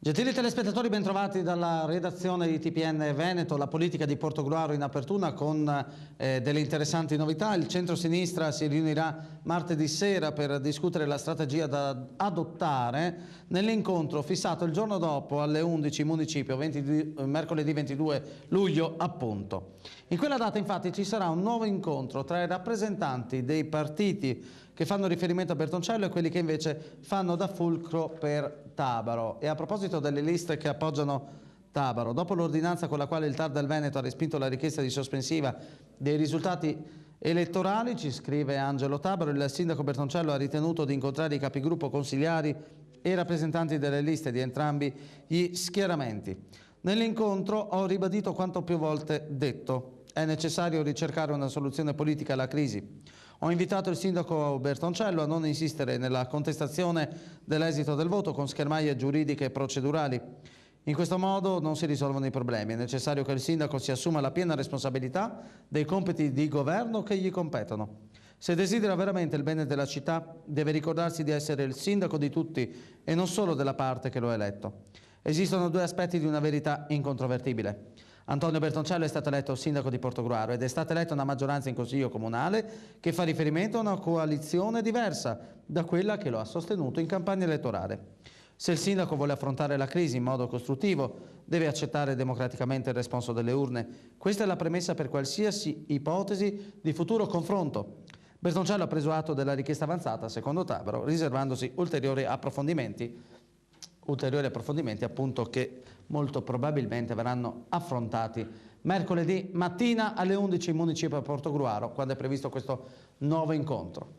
Gentili telespettatori, bentrovati dalla redazione di TPN Veneto. La politica di Portogruaro in apertura con delle interessanti novità. Il centro-sinistra si riunirà martedì sera per discutere la strategia da adottare nell'incontro fissato il giorno dopo alle 11 in municipio, mercoledì 22 luglio appunto. In quella data infatti ci sarà un nuovo incontro tra i rappresentanti dei partiti che fanno riferimento a Bertoncello e quelli che invece fanno da fulcro per Tabaro. E a proposito delle liste che appoggiano Tabaro, dopo l'ordinanza con la quale il TAR del Veneto ha respinto la richiesta di sospensiva dei risultati elettorali, ci scrive Angelo Tabaro, il sindaco Bertoncello ha ritenuto di incontrare i capigruppo consigliari e i rappresentanti delle liste di entrambi gli schieramenti. Nell'incontro ho ribadito quanto più volte detto: è necessario ricercare una soluzione politica alla crisi. Ho invitato il sindaco Bertoncello a non insistere nella contestazione dell'esito del voto con schermaglie giuridiche e procedurali. In questo modo non si risolvono i problemi. È necessario che il sindaco si assuma la piena responsabilità dei compiti di governo che gli competono. Se desidera veramente il bene della città, deve ricordarsi di essere il sindaco di tutti e non solo della parte che lo ha eletto. Esistono due aspetti di una verità incontrovertibile. Antonio Bertoncello è stato eletto sindaco di Portogruaro ed è stata eletta una maggioranza in consiglio comunale che fa riferimento a una coalizione diversa da quella che lo ha sostenuto in campagna elettorale. Se il sindaco vuole affrontare la crisi in modo costruttivo, deve accettare democraticamente il responso delle urne. Questa è la premessa per qualsiasi ipotesi di futuro confronto. Bertoncello ha preso atto della richiesta avanzata, secondo Tabaro, riservandosi ulteriori approfondimenti appunto che molto probabilmente verranno affrontati mercoledì mattina alle 11 in municipio a Portogruaro, quando è previsto questo nuovo incontro.